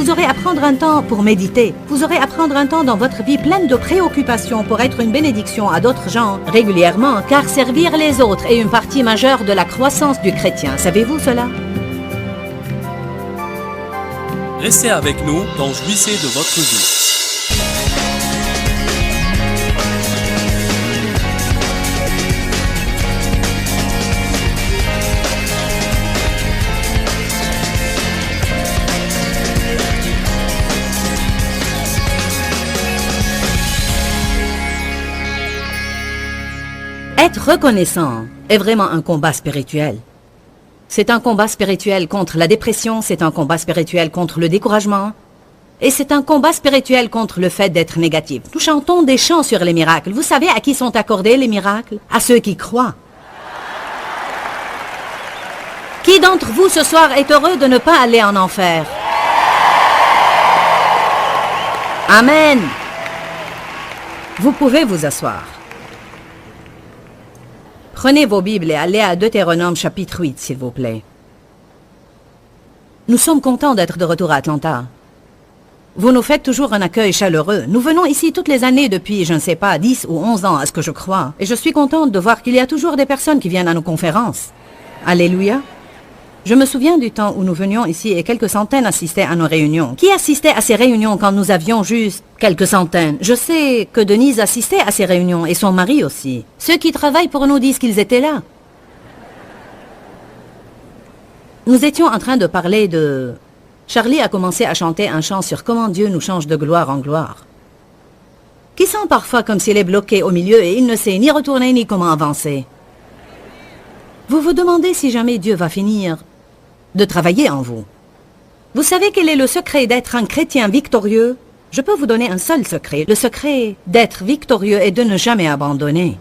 Vous aurez à prendre un temps pour méditer. Vous aurez à prendre un temps dans votre vie pleine de préoccupations pour être une bénédiction à d'autres gens régulièrement, car servir les autres est une partie majeure de la croissance du chrétien. Savez-vous cela? Restez avec nous dans Jouissez de votre vie. Être reconnaissant est vraiment un combat spirituel. C'est un combat spirituel contre la dépression, c'est un combat spirituel contre le découragement, et c'est un combat spirituel contre le fait d'être négatif. Nous chantons des chants sur les miracles. Vous savez à qui sont accordés les miracles? À ceux qui croient. Qui d'entre vous ce soir est heureux de ne pas aller en enfer? Amen. Vous pouvez vous asseoir. Prenez vos Bibles et allez à Deutéronome chapitre 8, s'il vous plaît. Nous sommes contents d'être de retour à Atlanta. Vous nous faites toujours un accueil chaleureux. Nous venons ici toutes les années depuis, je ne sais pas, 10 ou 11 ans, à ce que je crois. Et je suis contente de voir qu'il y a toujours des personnes qui viennent à nos conférences. Alléluia. Je me souviens du temps où nous venions ici et quelques centaines assistaient à nos réunions. Qui assistait à ces réunions quand nous avions juste quelques centaines? Je sais que Denise assistait à ces réunions et son mari aussi. Ceux qui travaillent pour nous disent qu'ils étaient là. Nous étions en train de parler de... Charlie a commencé à chanter un chant sur comment Dieu nous change de gloire en gloire. Qui sent parfois comme s'il est bloqué au milieu et il ne sait ni retourner ni comment avancer. Vous vous demandez si jamais Dieu va finir de travailler en vous. Vous savez quel est le secret d'être un chrétien victorieux? Je peux vous donner un seul secret. Le secret d'être victorieux est de ne jamais abandonner.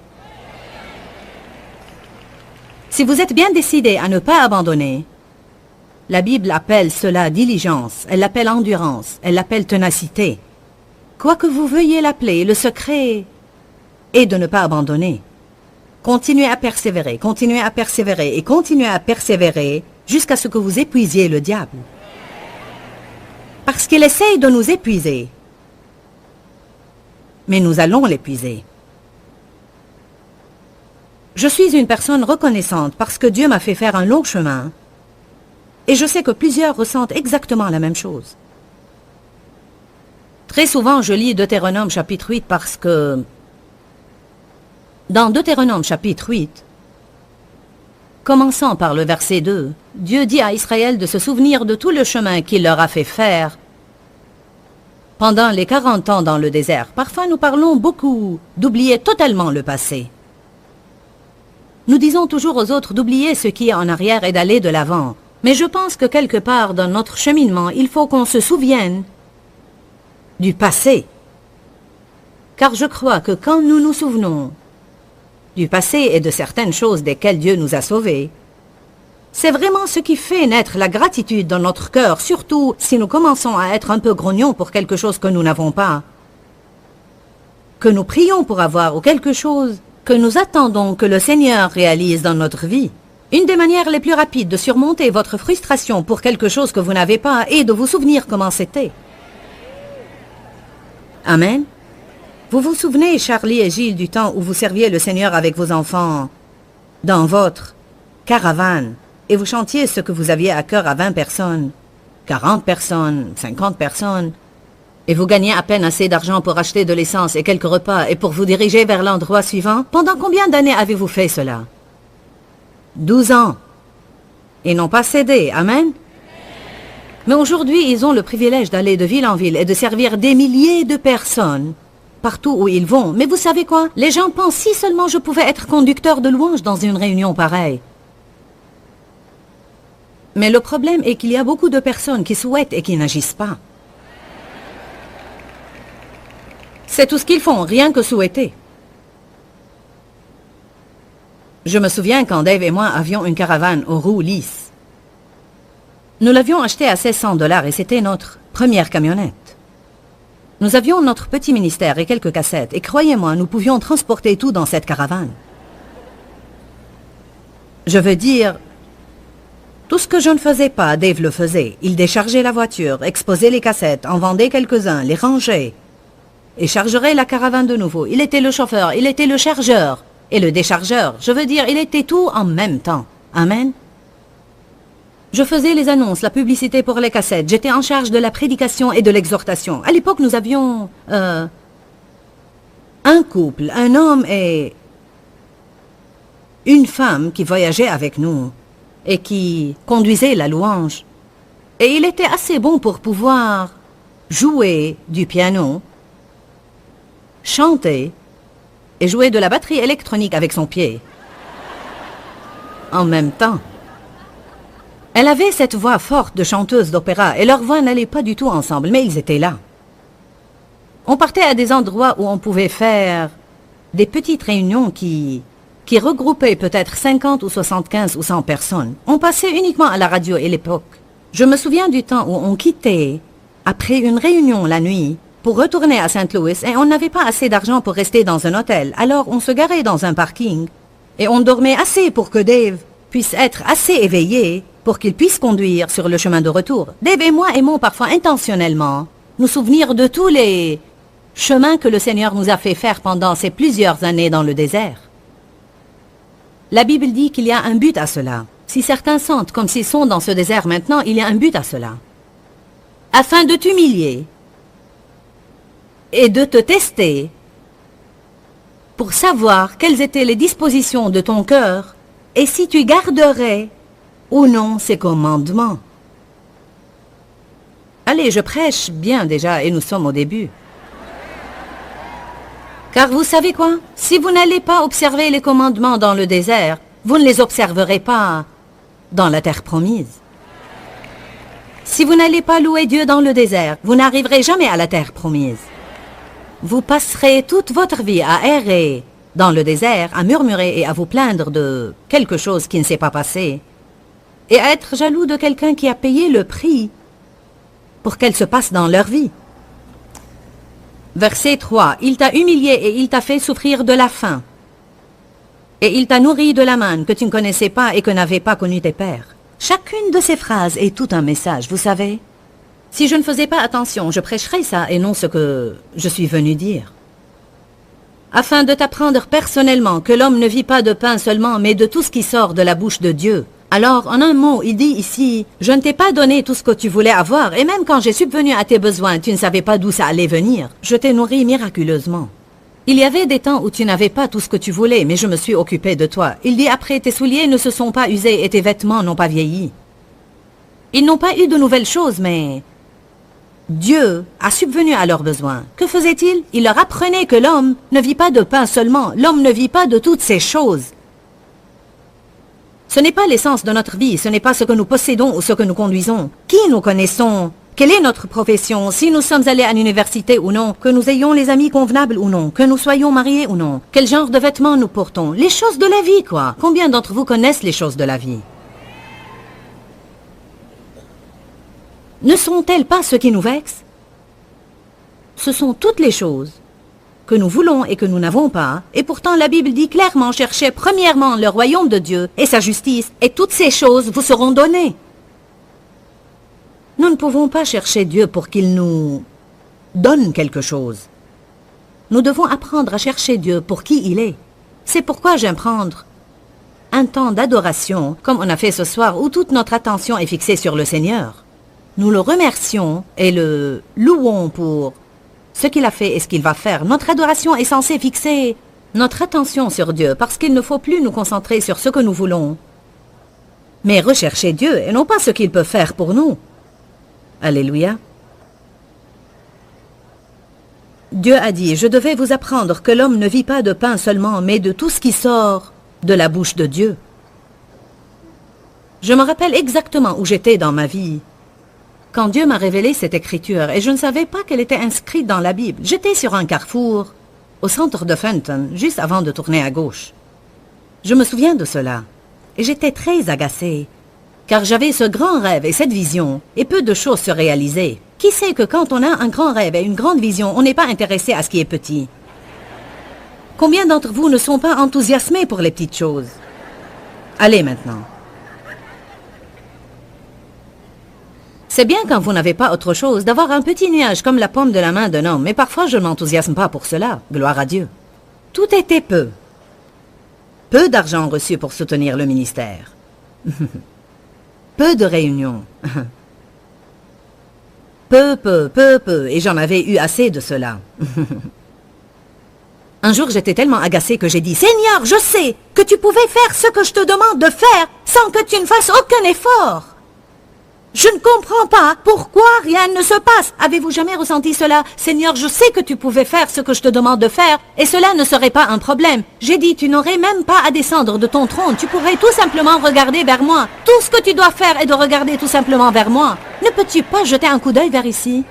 Si vous êtes bien décidé à ne pas abandonner, la Bible appelle cela diligence, elle l'appelle endurance, elle l'appelle ténacité. Quoi que vous veuillez l'appeler, le secret est de ne pas abandonner. Continuez à persévérer, continuez à persévérer et continuez à persévérer jusqu'à ce que vous épuisiez le diable. Parce qu'il essaye de nous épuiser. Mais nous allons l'épuiser. Je suis une personne reconnaissante parce que Dieu m'a fait faire un long chemin. Et je sais que plusieurs ressentent exactement la même chose. Très souvent, je lis Deutéronome chapitre 8 parce que... Dans Deutéronome chapitre 8, commençant par le verset 2, Dieu dit à Israël de se souvenir de tout le chemin qu'il leur a fait faire pendant les 40 ans dans le désert. Parfois, nous parlons beaucoup d'oublier totalement le passé. Nous disons toujours aux autres d'oublier ce qui est en arrière et d'aller de l'avant. Mais je pense que quelque part dans notre cheminement, il faut qu'on se souvienne du passé. Car je crois que quand nous nous souvenons du passé et de certaines choses desquelles Dieu nous a sauvés, c'est vraiment ce qui fait naître la gratitude dans notre cœur, surtout si nous commençons à être un peu grognons pour quelque chose que nous n'avons pas, que nous prions pour avoir ou quelque chose que nous attendons que le Seigneur réalise dans notre vie. Une des manières les plus rapides de surmonter votre frustration pour quelque chose que vous n'avez pas est de vous souvenir comment c'était. Amen. Vous vous souvenez, Charlie et Gilles, du temps où vous serviez le Seigneur avec vos enfants dans votre caravane et vous chantiez ce que vous aviez à cœur à 20 personnes, 40 personnes, 50 personnes, et vous gagnez à peine assez d'argent pour acheter de l'essence et quelques repas et pour vous diriger vers l'endroit suivant? Pendant combien d'années avez-vous fait cela? 12 ans. Et n'ont pas cédé. Amen. Mais aujourd'hui, ils ont le privilège d'aller de ville en ville et de servir des milliers de personnes partout où ils vont. Mais vous savez quoi? Les gens pensent si seulement je pouvais être conducteur de louange dans une réunion pareille. Mais le problème est qu'il y a beaucoup de personnes qui souhaitent et qui n'agissent pas. C'est tout ce qu'ils font, rien que souhaiter. Je me souviens quand Dave et moi avions une caravane aux roues lisses. Nous l'avions achetée à 1600 $ et c'était notre première camionnette. Nous avions notre petit ministère et quelques cassettes et croyez-moi, nous pouvions transporter tout dans cette caravane. Je veux dire, Tout ce que je ne faisais pas, Dave le faisait. Il déchargeait la voiture, exposait les cassettes, en vendait quelques-uns, les rangeait et chargerait la caravane de nouveau. Il était le chauffeur, il était le chargeur et le déchargeur. Je veux dire, il était tout en même temps. Amen. Je faisais les annonces, la publicité pour les cassettes. J'étais en charge de la prédication et de l'exhortation. À l'époque, nous avions un couple, un homme et une femme qui voyageaient avec nous et qui conduisait la louange. Et il était assez bon pour pouvoir jouer du piano, chanter et jouer de la batterie électronique avec son pied. En même temps. Elle avait cette voix forte de chanteuse d'opéra et leurs voix n'allaient pas du tout ensemble, mais ils étaient là. On partait à des endroits où on pouvait faire des petites réunions qui regroupaient peut-être 50 ou 75 ou 100 personnes. On passait uniquement à la radio à l'époque. Je me souviens du temps où on quittait après une réunion la nuit pour retourner à Saint Louis et on n'avait pas assez d'argent pour rester dans un hôtel. Alors on se garait dans un parking et on dormait assez pour que Dave puisse être assez éveillé pour qu'il puisse conduire sur le chemin de retour. Dave et moi aimons parfois intentionnellement nous souvenir de tous les chemins que le Seigneur nous a fait faire pendant ces plusieurs années dans le désert. La Bible dit qu'il y a un but à cela. Si certains sentent comme s'ils sont dans ce désert maintenant, il y a un but à cela. Afin de t'humilier et de te tester pour savoir quelles étaient les dispositions de ton cœur et si tu garderais ou non ses commandements. Allez, je prêche bien déjà et nous sommes au début. Car vous savez quoi? Si vous n'allez pas observer les commandements dans le désert, vous ne les observerez pas dans la terre promise. Si vous n'allez pas louer Dieu dans le désert, vous n'arriverez jamais à la terre promise. Vous passerez toute votre vie à errer dans le désert, à murmurer et à vous plaindre de quelque chose qui ne s'est pas passé, et à être jaloux de quelqu'un qui a payé le prix pour qu'elle se passe dans leur vie. Verset 3. Il t'a humilié et il t'a fait souffrir de la faim. Et il t'a nourri de la manne que tu ne connaissais pas et que n'avaient pas connu tes pères. Chacune de ces phrases est tout un message, vous savez. Si je ne faisais pas attention, je prêcherais ça et non ce que je suis venu dire. Afin de t'apprendre personnellement que l'homme ne vit pas de pain seulement, mais de tout ce qui sort de la bouche de Dieu. Alors, en un mot, il dit ici, je ne t'ai pas donné tout ce que tu voulais avoir, et même quand j'ai subvenu à tes besoins, tu ne savais pas d'où ça allait venir. Je t'ai nourri miraculeusement. Il y avait des temps où tu n'avais pas tout ce que tu voulais, mais je me suis occupé de toi. Il dit après, tes souliers ne se sont pas usés et tes vêtements n'ont pas vieilli. Ils n'ont pas eu de nouvelles choses, mais Dieu a subvenu à leurs besoins. Que faisait-il? Il leur apprenait que l'homme ne vit pas de pain seulement, l'homme ne vit pas de toutes ces choses. Ce n'est pas l'essence de notre vie, ce n'est pas ce que nous possédons ou ce que nous conduisons. Qui nous connaissons? Quelle est notre profession? Si nous sommes allés à l'université ou non? Que nous ayons les amis convenables ou non? Que nous soyons mariés ou non? Quel genre de vêtements nous portons? Les choses de la vie, quoi. Combien d'entre vous connaissent les choses de la vie? Ne sont-elles pas ce qui nous vexe? Ce sont toutes les choses que nous voulons et que nous n'avons pas, et pourtant la Bible dit clairement, cherchez premièrement le royaume de Dieu et sa justice, et toutes ces choses vous seront données. Nous ne pouvons pas chercher Dieu pour qu'il nous donne quelque chose. Nous devons apprendre à chercher Dieu pour qui il est. C'est pourquoi j'aime prendre un temps d'adoration, comme on a fait ce soir, où toute notre attention est fixée sur le Seigneur. Nous le remercions et le louons pour ce qu'il a fait et ce qu'il va faire. Notre adoration est censée fixer notre attention sur Dieu, parce qu'il ne faut plus nous concentrer sur ce que nous voulons, mais rechercher Dieu et non pas ce qu'il peut faire pour nous. Alléluia. Dieu a dit, je devais vous apprendre que l'homme ne vit pas de pain seulement, mais de tout ce qui sort de la bouche de Dieu. Je me rappelle exactement où j'étais dans ma vie quand Dieu m'a révélé cette écriture, et je ne savais pas qu'elle était inscrite dans la Bible. J'étais sur un carrefour, au centre de Fenton, juste avant de tourner à gauche. Je me souviens de cela, et j'étais très agacée, car j'avais ce grand rêve et cette vision, et peu de choses se réalisaient. Qui sait que quand on a un grand rêve et une grande vision, on n'est pas intéressé à ce qui est petit? Combien d'entre vous ne sont pas enthousiasmés pour les petites choses? Allez maintenant. C'est bien quand vous n'avez pas autre chose d'avoir un petit nuage comme la paume de la main d'un homme, mais parfois je ne m'enthousiasme pas pour cela, gloire à Dieu. Tout était peu. Peu d'argent reçu pour soutenir le ministère. Peu de réunions. Peu, et j'en avais eu assez de cela. Un jour, j'étais tellement agacée que j'ai dit, « Seigneur, je sais que tu pouvais faire ce que je te demande de faire sans que tu ne fasses aucun effort. Je ne comprends pas pourquoi rien ne se passe. Avez-vous jamais ressenti cela? Seigneur, je sais que tu pouvais faire ce que je te demande de faire et cela ne serait pas un problème. J'ai dit, tu n'aurais même pas à descendre de ton trône. Tu pourrais tout simplement regarder vers moi. Tout ce que tu dois faire est de regarder tout simplement vers moi. Ne peux-tu pas jeter un coup d'œil vers ici?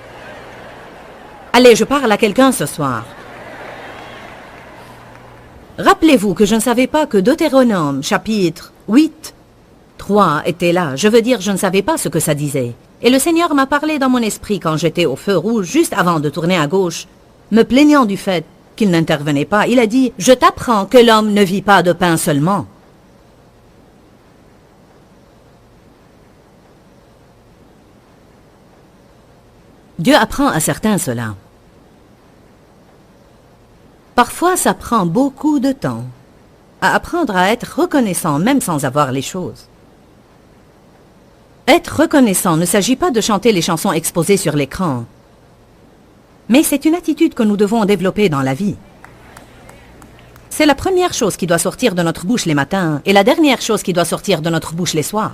Allez, je parle à quelqu'un ce soir. Rappelez-vous que je ne savais pas que Deutéronome, chapitre 8, 3 était là. Je veux dire, je ne savais pas ce que ça disait. Et le Seigneur m'a parlé dans mon esprit quand j'étais au feu rouge, juste avant de tourner à gauche, me plaignant du fait qu'il n'intervenait pas. Il a dit, « Je t'apprends que l'homme ne vit pas de pain seulement. » Dieu apprend à certains cela. Parfois, ça prend beaucoup de temps à apprendre à être reconnaissant même sans avoir les choses. Être reconnaissant ne s'agit pas de chanter les chansons exposées sur l'écran, mais c'est une attitude que nous devons développer dans la vie. C'est la première chose qui doit sortir de notre bouche les matins et la dernière chose qui doit sortir de notre bouche les soirs.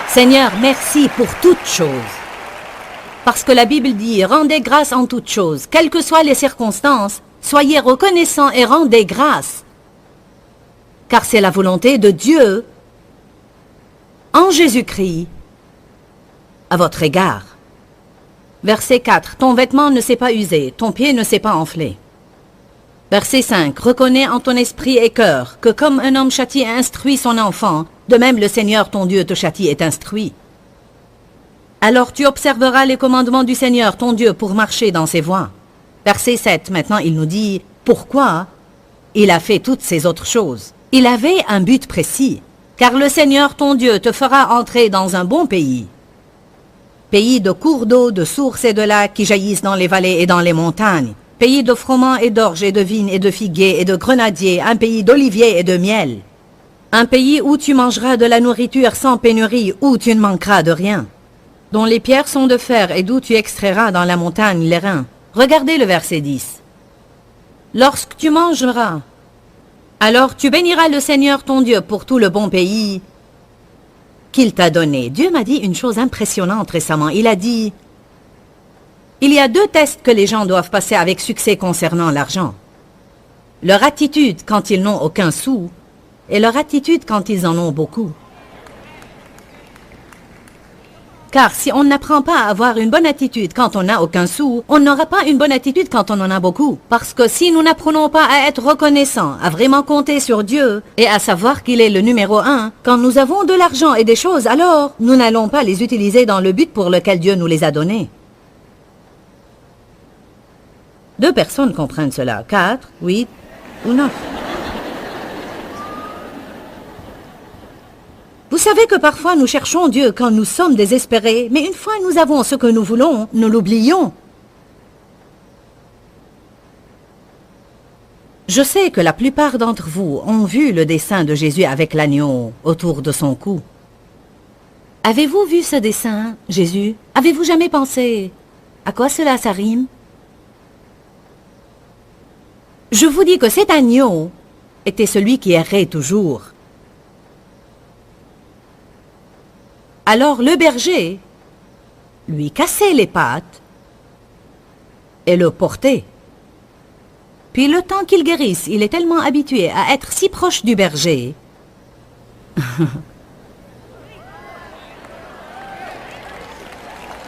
Seigneur, merci pour toutes choses. Parce que la Bible dit, rendez grâce en toutes choses, quelles que soient les circonstances, soyez reconnaissants et rendez grâce. Car c'est la volonté de Dieu, en Jésus-Christ, à votre égard. Verset 4, ton vêtement ne s'est pas usé, ton pied ne s'est pas enflé. Verset 5, reconnais en ton esprit et cœur que comme un homme châtie et instruit son enfant, de même le Seigneur ton Dieu te châtie et t'instruit. Alors tu observeras les commandements du Seigneur, ton Dieu, pour marcher dans ses voies. Verset 7, maintenant il nous dit, pourquoi il a fait toutes ces autres choses. Il avait un but précis, car le Seigneur, ton Dieu, te fera entrer dans un bon pays. Pays de cours d'eau, de sources et de lacs qui jaillissent dans les vallées et dans les montagnes. Pays de froment et d'orge et de vignes et de figuiers et de grenadiers, un pays d'oliviers et de miel. Un pays où tu mangeras de la nourriture sans pénurie, où tu ne manqueras de rien. Dont les pierres sont de fer et d'où tu extrairas dans la montagne les reins. Regardez le verset 10. Lorsque tu mangeras, alors tu béniras le Seigneur ton Dieu pour tout le bon pays qu'il t'a donné. Dieu m'a dit une chose impressionnante récemment. Il a dit, il y a 2 tests que les gens doivent passer avec succès concernant l'argent. Leur attitude quand ils n'ont aucun sou et leur attitude quand ils en ont beaucoup. Car si on n'apprend pas à avoir une bonne attitude quand on n'a aucun sou, on n'aura pas une bonne attitude quand on en a beaucoup. Parce que si nous n'apprenons pas à être reconnaissants, à vraiment compter sur Dieu et à savoir qu'il est le numéro 1, quand nous avons de l'argent et des choses, alors nous n'allons pas les utiliser dans le but pour lequel Dieu nous les a donnés. 2 personnes comprennent cela, 4, 8 ou 9. Vous savez que parfois nous cherchons Dieu quand nous sommes désespérés, mais une fois nous avons ce que nous voulons, nous l'oublions. Je sais que la plupart d'entre vous ont vu le dessin de Jésus avec l'agneau autour de son cou. Avez-vous vu ce dessin, Jésus? Avez-vous jamais pensé à quoi cela ça rime? Je vous dis que cet agneau était celui qui errait toujours. Alors le berger lui cassait les pattes et le portait. Puis le temps qu'il guérisse, il est tellement habitué à être si proche du berger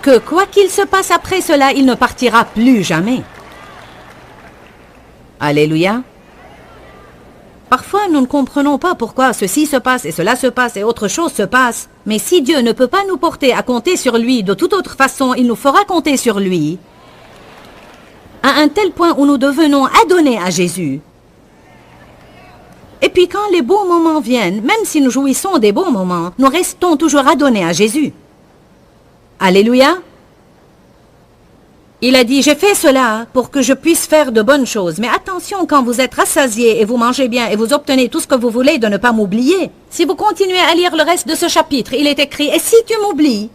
que quoi qu'il se passe après cela, il ne partira plus jamais. Alléluia. Parfois, nous ne comprenons pas pourquoi ceci se passe et cela se passe et autre chose se passe. Mais si Dieu ne peut pas nous porter à compter sur lui de toute autre façon, il nous fera compter sur lui à un tel point où nous devenons adonnés à Jésus. Et puis quand les bons moments viennent, même si nous jouissons des bons moments, nous restons toujours adonnés à Jésus. Alléluia. Il a dit, j'ai fait cela pour que je puisse faire de bonnes choses. Mais attention, quand vous êtes rassasié et vous mangez bien et vous obtenez tout ce que vous voulez, de ne pas m'oublier. Si vous continuez à lire le reste de ce chapitre, il est écrit, et si tu m'oublies,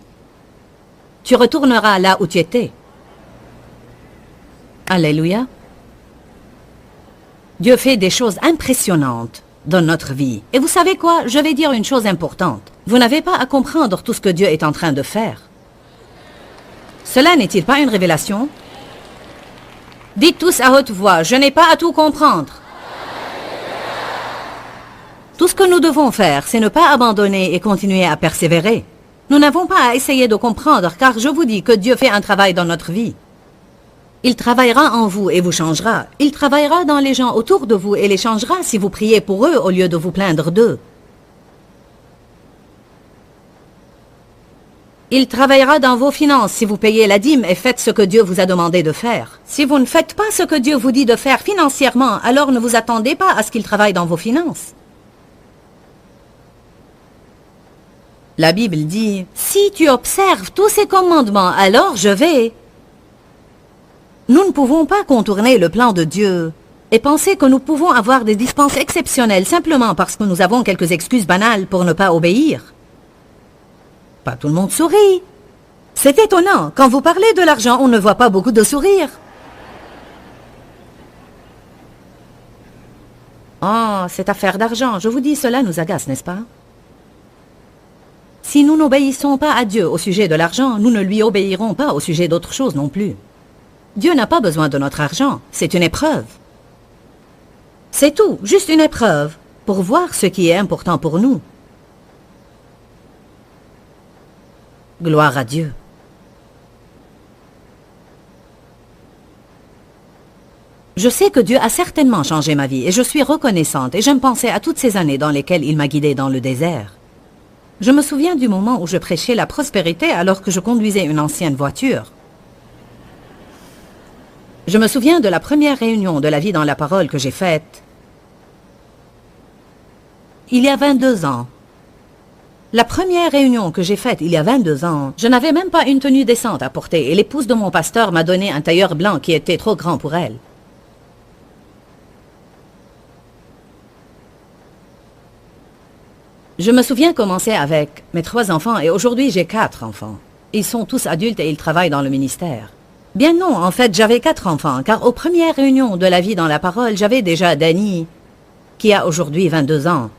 tu retourneras là où tu étais. Alléluia. Dieu fait des choses impressionnantes dans notre vie. Et vous savez quoi? Je vais dire une chose importante. Vous n'avez pas à comprendre tout ce que Dieu est en train de faire. Cela n'est-il pas une révélation? Dites tous à haute voix, je n'ai pas à tout comprendre. Tout ce que nous devons faire, c'est ne pas abandonner et continuer à persévérer. Nous n'avons pas à essayer de comprendre, car je vous dis que Dieu fait un travail dans notre vie. Il travaillera en vous et vous changera. Il travaillera dans les gens autour de vous et les changera si vous priez pour eux au lieu de vous plaindre d'eux. Il travaillera dans vos finances si vous payez la dîme et faites ce que Dieu vous a demandé de faire. Si vous ne faites pas ce que Dieu vous dit de faire financièrement, alors ne vous attendez pas à ce qu'il travaille dans vos finances. La Bible dit, « Si tu observes tous ces commandements, alors je vais. » Nous ne pouvons pas contourner le plan de Dieu et penser que nous pouvons avoir des dispenses exceptionnelles simplement parce que nous avons quelques excuses banales pour ne pas obéir. Pas tout le monde sourit. C'est étonnant, quand vous parlez de l'argent, on ne voit pas beaucoup de sourires. Oh, cette affaire d'argent, je vous dis, cela nous agace, n'est-ce pas? Si nous n'obéissons pas à Dieu au sujet de l'argent, nous ne lui obéirons pas au sujet d'autre chose non plus. Dieu n'a pas besoin de notre argent, c'est une épreuve. C'est tout, juste une épreuve, pour voir ce qui est important pour nous. Gloire à Dieu. Je sais que Dieu a certainement changé ma vie et je suis reconnaissante et j'aime penser à toutes ces années dans lesquelles il m'a guidée dans le désert. Je me souviens du moment où je prêchais la prospérité alors que je conduisais une ancienne voiture. Je me souviens de la première réunion de la vie dans la parole que j'ai faite il y a 22 ans. La première réunion que j'ai faite il y a 22 ans, je n'avais même pas une tenue décente à porter et l'épouse de mon pasteur m'a donné un tailleur blanc qui était trop grand pour elle. Je me souviens commencer avec mes 3 enfants et aujourd'hui j'ai 4 enfants. Ils sont tous adultes et ils travaillent dans le ministère. Bien non, en fait j'avais 4 enfants car aux premières réunions de la vie dans la parole, j'avais déjà Danny qui a aujourd'hui 22 ans.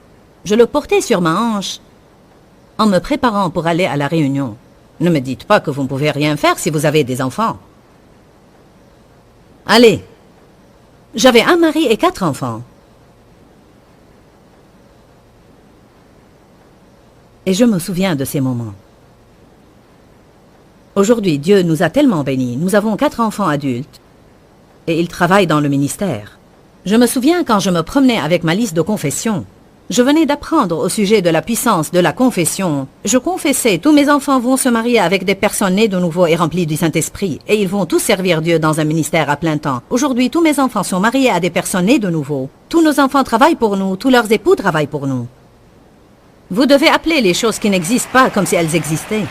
Je le portais sur ma hanche en me préparant pour aller à la réunion. Ne me dites pas que vous ne pouvez rien faire si vous avez des enfants. Allez, j'avais un mari et 4 enfants. Et je me souviens de ces moments. Aujourd'hui, Dieu nous a tellement bénis. Nous avons 4 enfants adultes et ils travaillent dans le ministère. Je me souviens quand je me promenais avec ma liste de confession. Je venais d'apprendre au sujet de la puissance de la confession. Je confessais, tous mes enfants vont se marier avec des personnes nées de nouveau et remplies du Saint-Esprit, et ils vont tous servir Dieu dans un ministère à plein temps. Aujourd'hui, tous mes enfants sont mariés à des personnes nées de nouveau. Tous nos enfants travaillent pour nous, tous leurs époux travaillent pour nous. Vous devez appeler les choses qui n'existent pas comme si elles existaient.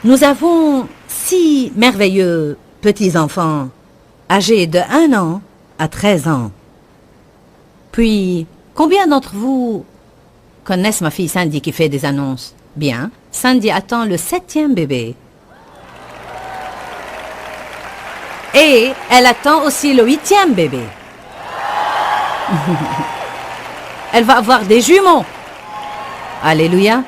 Nous avons 6 merveilleux petits-enfants, âgés de 1 an à 13 ans. Puis, combien d'entre vous connaissent ma fille Sandy qui fait des annonces? Bien, Sandy attend le 7e bébé. Et elle attend aussi le 8e bébé. Elle va avoir des jumeaux. Alléluia.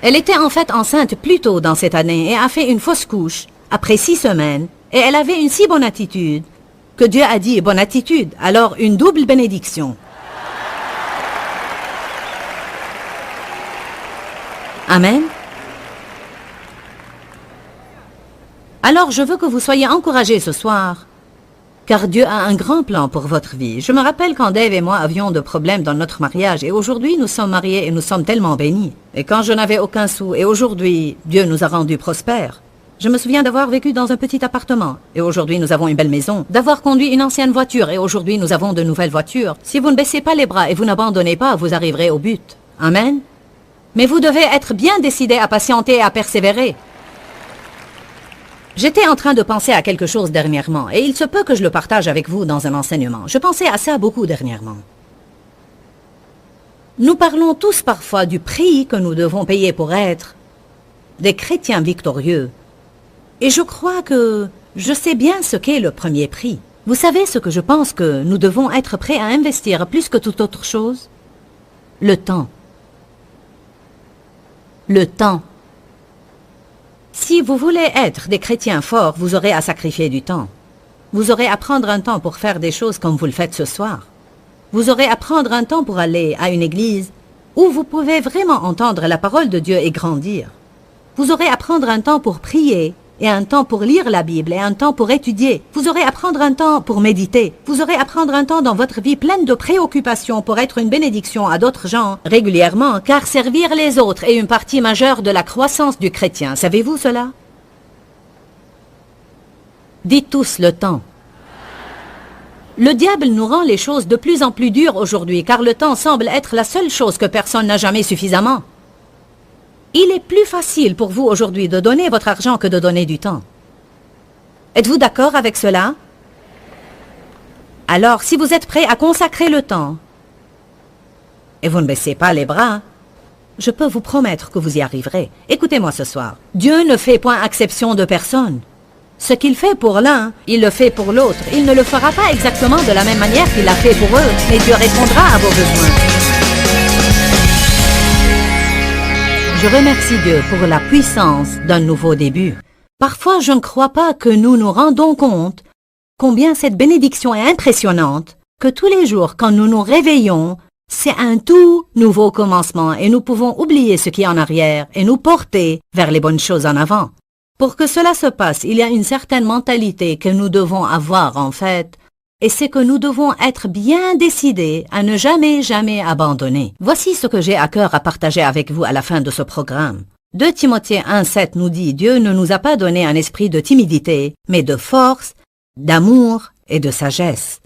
Elle était en fait enceinte plus tôt dans cette année et a fait une fausse couche après 6 semaines. Et elle avait une si bonne attitude que Dieu a dit bonne attitude, alors une double bénédiction. Amen. Alors je veux que vous soyez encouragés ce soir, car Dieu a un grand plan pour votre vie. Je me rappelle quand Dave et moi avions de problèmes dans notre mariage, et aujourd'hui nous sommes mariés et nous sommes tellement bénis. Et quand je n'avais aucun sou, et aujourd'hui Dieu nous a rendus prospères. Je me souviens d'avoir vécu dans un petit appartement, et aujourd'hui nous avons une belle maison, d'avoir conduit une ancienne voiture, et aujourd'hui nous avons de nouvelles voitures. Si vous ne baissez pas les bras et vous n'abandonnez pas, vous arriverez au but. Amen. Mais vous devez être bien décidé à patienter et à persévérer. J'étais en train de penser à quelque chose dernièrement, et il se peut que je le partage avec vous dans un enseignement. Je pensais à ça beaucoup dernièrement. Nous parlons tous parfois du prix que nous devons payer pour être des chrétiens victorieux. Et je crois que je sais bien ce qu'est le premier prix. Vous savez ce que je pense que nous devons être prêts à investir plus que toute autre chose? Le temps. Le temps. Si vous voulez être des chrétiens forts, vous aurez à sacrifier du temps. Vous aurez à prendre un temps pour faire des choses comme vous le faites ce soir. Vous aurez à prendre un temps pour aller à une église où vous pouvez vraiment entendre la parole de Dieu et grandir. Vous aurez à prendre un temps pour prier et un temps pour lire la Bible et un temps pour étudier. Vous aurez à prendre un temps pour méditer. Vous aurez à prendre un temps dans votre vie pleine de préoccupations pour être une bénédiction à d'autres gens régulièrement, car servir les autres est une partie majeure de la croissance du chrétien. Savez-vous cela? Dites tous le temps. Le diable nous rend les choses de plus en plus dures aujourd'hui, car le temps semble être la seule chose que personne n'a jamais suffisamment. Il est plus facile pour vous aujourd'hui de donner votre argent que de donner du temps. Êtes-vous d'accord avec cela? Alors, si vous êtes prêt à consacrer le temps, et vous ne baissez pas les bras, je peux vous promettre que vous y arriverez. Écoutez-moi ce soir. Dieu ne fait point exception de personne. Ce qu'il fait pour l'un, il le fait pour l'autre. Il ne le fera pas exactement de la même manière qu'il l'a fait pour eux, mais Dieu répondra à vos besoins. Je remercie Dieu pour la puissance d'un nouveau début. Parfois, je ne crois pas que nous nous rendons compte combien cette bénédiction est impressionnante, que tous les jours, quand nous nous réveillons, c'est un tout nouveau commencement et nous pouvons oublier ce qui est en arrière et nous porter vers les bonnes choses en avant. Pour que cela se passe, il y a une certaine mentalité que nous devons avoir en fait, et c'est que nous devons être bien décidés à ne jamais abandonner. Voici ce que j'ai à cœur à partager avec vous à la fin de ce programme. 2 Timothée 1,7 nous dit « Dieu ne nous a pas donné un esprit de timidité, mais de force, d'amour et de sagesse. »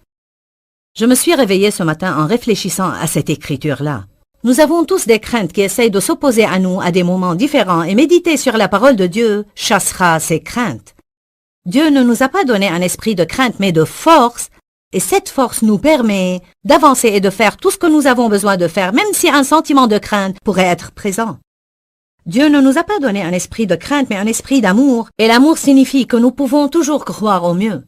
Je me suis réveillée ce matin en réfléchissant à cette écriture-là. Nous avons tous des craintes qui essayent de s'opposer à nous à des moments différents et méditer sur la parole de Dieu chassera ces craintes. Dieu ne nous a pas donné un esprit de crainte, mais de force, et cette force nous permet d'avancer et de faire tout ce que nous avons besoin de faire, même si un sentiment de crainte pourrait être présent. Dieu ne nous a pas donné un esprit de crainte, mais un esprit d'amour, et l'amour signifie que nous pouvons toujours croire au mieux.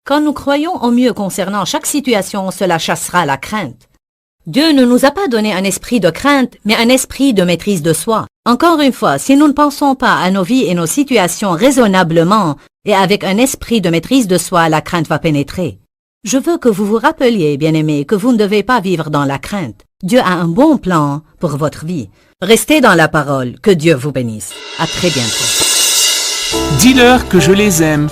Quand nous croyons au mieux concernant chaque situation, cela chassera la crainte. Dieu ne nous a pas donné un esprit de crainte, mais un esprit de maîtrise de soi. Encore une fois, si nous ne pensons pas à nos vies et nos situations raisonnablement et avec un esprit de maîtrise de soi, la crainte va pénétrer. Je veux que vous vous rappeliez, bien-aimés, que vous ne devez pas vivre dans la crainte. Dieu a un bon plan pour votre vie. Restez dans la parole. Que Dieu vous bénisse. À très bientôt. Dis-leur que je les aime.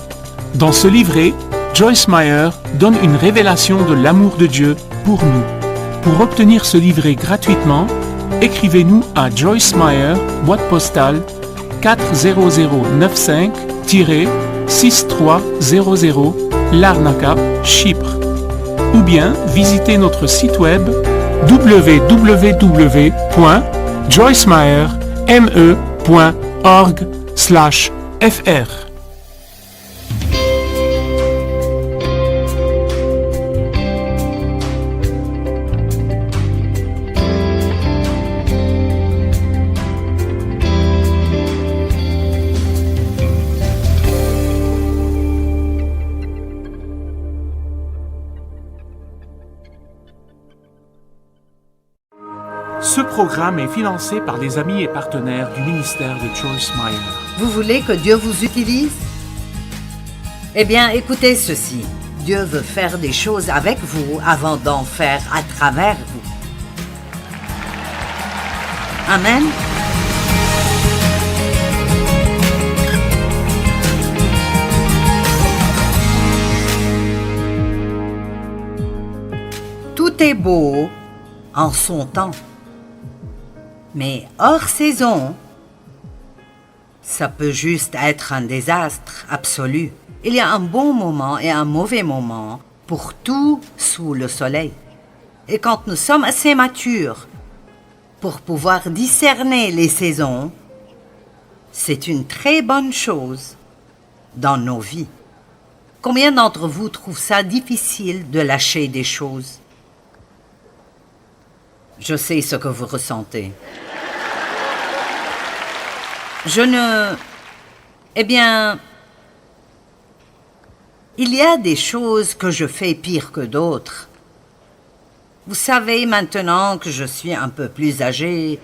Dans ce livret, Joyce Meyer donne une révélation de l'amour de Dieu pour nous. Pour obtenir ce livret gratuitement, écrivez-nous à Joyce Meyer, boîte postale 40095-6300, Larnaca, Chypre. Ou bien visitez notre site web www.joycemeyer.org/fr. Ce programme est financé par les amis et partenaires du ministère de Joyce Meyer. Vous voulez que Dieu vous utilise? Eh bien, écoutez ceci. Dieu veut faire des choses avec vous avant d'en faire à travers vous. Amen. Tout est beau en son temps. Mais hors saison, ça peut juste être un désastre absolu. Il y a un bon moment et un mauvais moment pour tout sous le soleil. Et quand nous sommes assez matures pour pouvoir discerner les saisons, c'est une très bonne chose dans nos vies. Combien d'entre vous trouvent ça difficile de lâcher des choses? Je sais ce que vous ressentez. Eh bien, il y a des choses que je fais pire que d'autres. Vous savez, maintenant que je suis un peu plus âgée,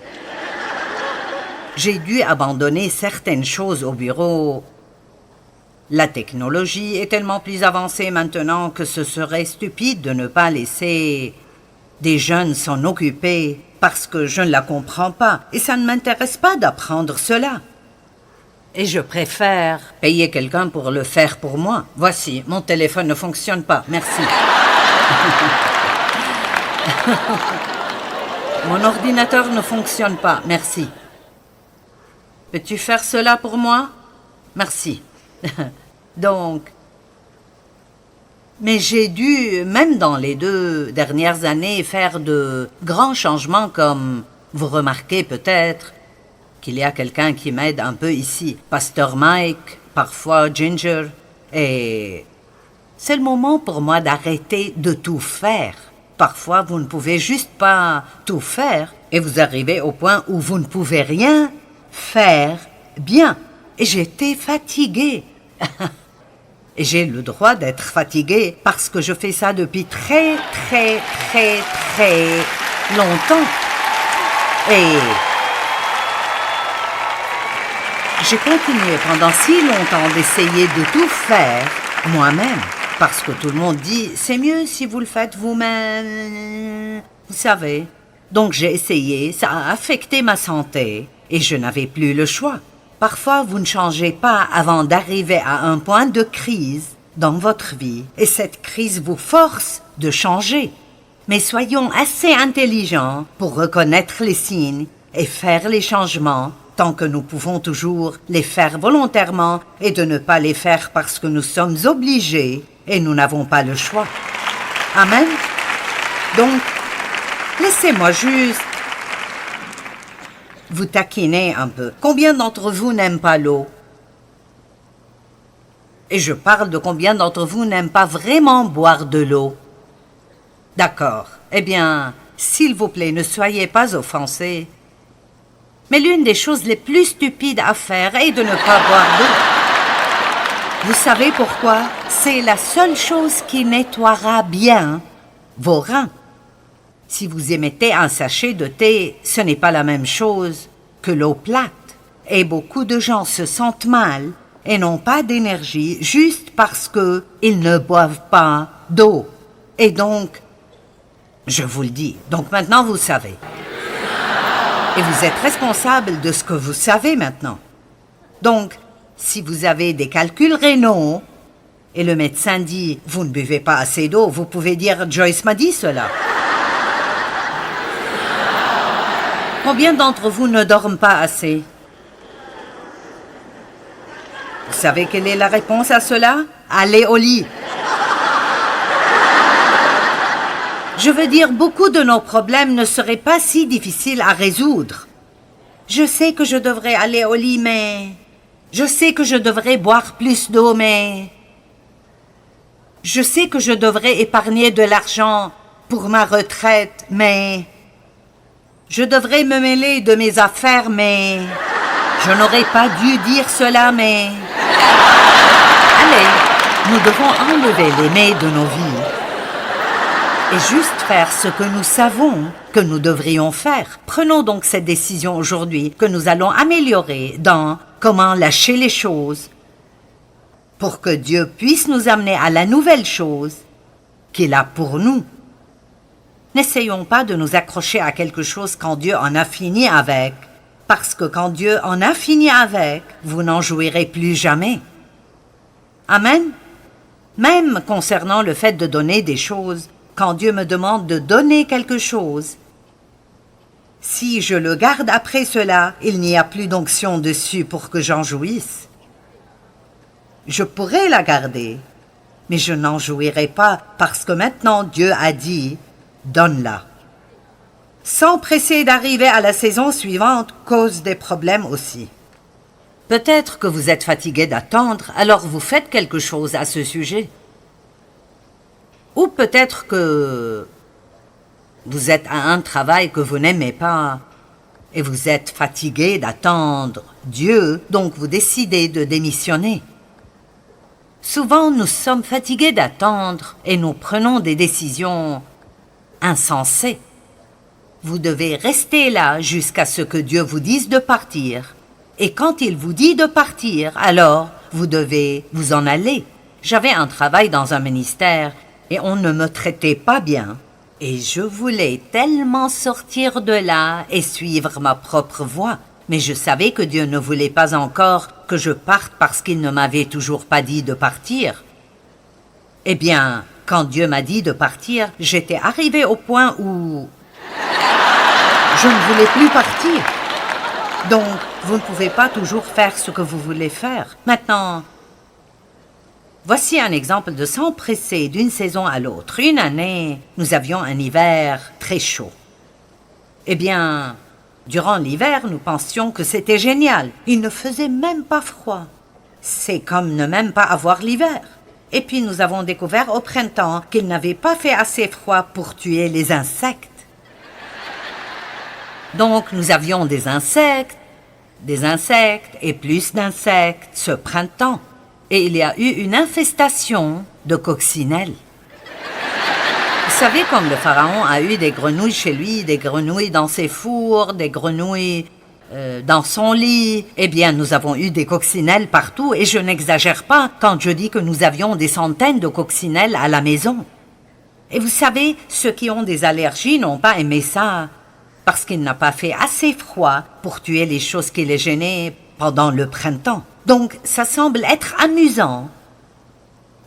j'ai dû abandonner certaines choses au bureau. La technologie est tellement plus avancée maintenant que ce serait stupide de ne pas laisser des jeunes s'en occuper parce que je ne la comprends pas et ça ne m'intéresse pas d'apprendre cela. Et je préfère payer quelqu'un pour le faire pour moi. Voici, mon téléphone ne fonctionne pas. Merci. Mon ordinateur ne fonctionne pas. Merci. Peux-tu faire cela pour moi? Merci. Donc, mais j'ai dû, même dans les 2 dernières années, faire de grands changements comme, vous remarquez peut-être, qu'il y a quelqu'un qui m'aide un peu ici. Pasteur Mike, parfois Ginger. Et c'est le moment pour moi d'arrêter de tout faire. Parfois, vous ne pouvez juste pas tout faire et vous arrivez au point où vous ne pouvez rien faire bien. Et j'étais fatiguée. Et j'ai le droit d'être fatiguée parce que je fais ça depuis très, très, très, très longtemps. Et j'ai continué pendant si longtemps d'essayer de tout faire moi-même. Parce que tout le monde dit, c'est mieux si vous le faites vous-même. Vous savez. Donc j'ai essayé, ça a affecté ma santé et je n'avais plus le choix. Parfois, vous ne changez pas avant d'arriver à un point de crise dans votre vie. Et cette crise vous force de changer. Mais soyons assez intelligents pour reconnaître les signes et faire les changements tant que nous pouvons toujours les faire volontairement et de ne pas les faire parce que nous sommes obligés et nous n'avons pas le choix. Amen. Donc, laissez-moi juste vous taquiner un peu. Combien d'entre vous n'aiment pas l'eau? Et je parle de combien d'entre vous n'aiment pas vraiment boire de l'eau. D'accord. Eh bien, s'il vous plaît, ne soyez pas offensés. Mais l'une des choses les plus stupides à faire est de ne pas boire d'eau. Vous savez pourquoi? C'est la seule chose qui nettoiera bien vos reins. Si vous émettez un sachet de thé, ce n'est pas la même chose que l'eau plate. Et beaucoup de gens se sentent mal et n'ont pas d'énergie juste parce qu'ils ne boivent pas d'eau. Et donc, je vous le dis, donc maintenant vous savez. Et vous êtes responsable de ce que vous savez maintenant. Donc, si vous avez des calculs rénaux et le médecin dit « vous ne buvez pas assez d'eau », vous pouvez dire « Joyce m'a dit cela ». Combien d'entre vous ne dorment pas assez? Vous savez quelle est la réponse à cela? Allez au lit. Je veux dire, beaucoup de nos problèmes ne seraient pas si difficiles à résoudre. Je sais que je devrais aller au lit, mais... Je sais que je devrais boire plus d'eau, mais... Je sais que je devrais épargner de l'argent pour ma retraite, mais... Je devrais me mêler de mes affaires, mais... Je n'aurais pas dû dire cela, mais... Allez, nous devons enlever les mais de nos vies et juste faire ce que nous savons que nous devrions faire. Prenons donc cette décision aujourd'hui que nous allons améliorer dans comment lâcher les choses pour que Dieu puisse nous amener à la nouvelle chose qu'il a pour nous. N'essayons pas de nous accrocher à quelque chose quand Dieu en a fini avec, parce que quand Dieu en a fini avec, vous n'en jouirez plus jamais. Amen. Même concernant le fait de donner des choses, quand Dieu me demande de donner quelque chose, si je le garde après cela, il n'y a plus d'onction dessus pour que j'en jouisse. Je pourrais la garder, mais je n'en jouirai pas parce que maintenant Dieu a dit « donne-la ». S'empresser d'arriver à la saison suivante cause des problèmes aussi. Peut-être que vous êtes fatigué d'attendre, alors vous faites quelque chose à ce sujet. Ou peut-être que vous êtes à un travail que vous n'aimez pas et vous êtes fatigué d'attendre Dieu, donc vous décidez de démissionner. Souvent, nous sommes fatigués d'attendre et nous prenons des décisions insensées. Vous devez rester là jusqu'à ce que Dieu vous dise de partir. Et quand il vous dit de partir, alors vous devez vous en aller. J'avais un travail dans un ministère et on ne me traitait pas bien. Et je voulais tellement sortir de là et suivre ma propre voie. Mais je savais que Dieu ne voulait pas encore que je parte parce qu'il ne m'avait toujours pas dit de partir. Eh bien, quand Dieu m'a dit de partir, j'étais arrivée au point où je ne voulais plus partir. Donc, vous ne pouvez pas toujours faire ce que vous voulez faire. Maintenant, voici un exemple de s'empresser d'une saison à l'autre. Une année, nous avions un hiver très chaud. Eh bien, durant l'hiver, nous pensions que c'était génial. Il ne faisait même pas froid. C'est comme ne même pas avoir l'hiver. Et puis nous avons découvert au printemps qu'il n'avait pas fait assez froid pour tuer les insectes. Donc nous avions des insectes et plus d'insectes ce printemps. Et il y a eu une infestation de coccinelles. Vous savez, comme le pharaon a eu des grenouilles chez lui, des grenouilles dans ses fours, des grenouilles dans son lit, eh bien, nous avons eu des coccinelles partout et je n'exagère pas quand je dis que nous avions des centaines de coccinelles à la maison. Et vous savez, ceux qui ont des allergies n'ont pas aimé ça parce qu'il n'a pas fait assez froid pour tuer les choses qui les gênaient pendant le printemps. Donc, ça semble être amusant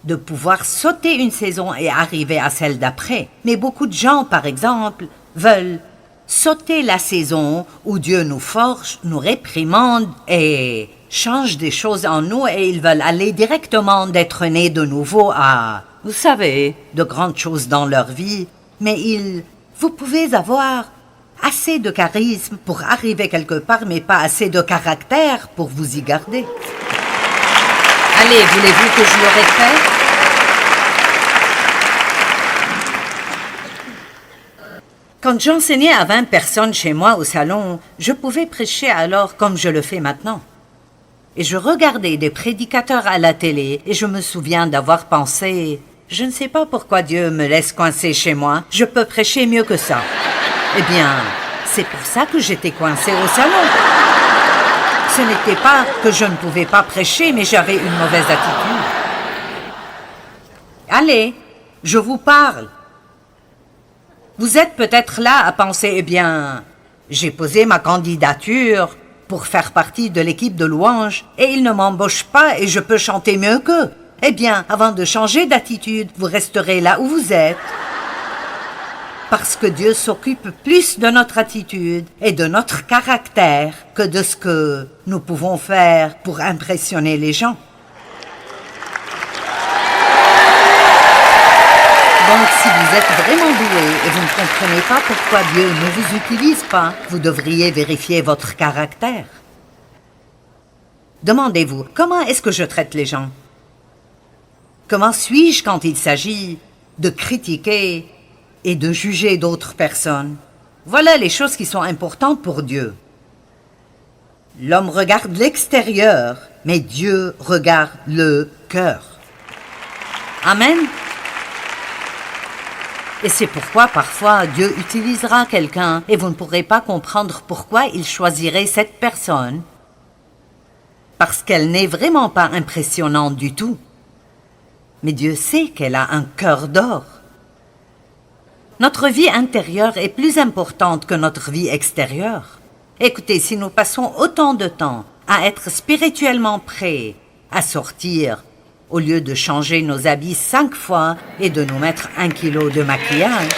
de pouvoir sauter une saison et arriver à celle d'après. Mais beaucoup de gens, par exemple, veulent sauter la saison où Dieu nous forge, nous réprimande et change des choses en nous et ils veulent aller directement d'être nés de nouveau à, vous savez, de grandes choses dans leur vie. Mais vous pouvez avoir assez de charisme pour arriver quelque part, mais pas assez de caractère pour vous y garder. Allez, voulez-vous que je le répète? Quand j'enseignais à 20 personnes chez moi au salon, je pouvais prêcher alors comme je le fais maintenant. Et je regardais des prédicateurs à la télé et je me souviens d'avoir pensé « Je ne sais pas pourquoi Dieu me laisse coincé chez moi, je peux prêcher mieux que ça. » Eh bien, c'est pour ça que j'étais coincée au salon. Ce n'était pas que je ne pouvais pas prêcher, mais j'avais une mauvaise attitude. Allez, je vous parle. Vous êtes peut-être là à penser, eh bien, j'ai posé ma candidature pour faire partie de l'équipe de louanges et ils ne m'embauchent pas et je peux chanter mieux qu'eux. Eh bien, avant de changer d'attitude, vous resterez là où vous êtes. Parce que Dieu s'occupe plus de notre attitude et de notre caractère que de ce que nous pouvons faire pour impressionner les gens. Donc, si vous êtes vraiment doué et vous ne comprenez pas pourquoi Dieu ne vous utilise pas, vous devriez vérifier votre caractère. Demandez-vous, comment est-ce que je traite les gens? Comment suis-je quand il s'agit de critiquer et de juger d'autres personnes? Voilà les choses qui sont importantes pour Dieu. L'homme regarde l'extérieur, mais Dieu regarde le cœur. Amen. Et c'est pourquoi parfois Dieu utilisera quelqu'un et vous ne pourrez pas comprendre pourquoi il choisirait cette personne. Parce qu'elle n'est vraiment pas impressionnante du tout. Mais Dieu sait qu'elle a un cœur d'or. Notre vie intérieure est plus importante que notre vie extérieure. Écoutez, si nous passons autant de temps à être spirituellement prêts à sortir, au lieu de changer nos habits 5 fois et de nous mettre 1 kilo de maquillage.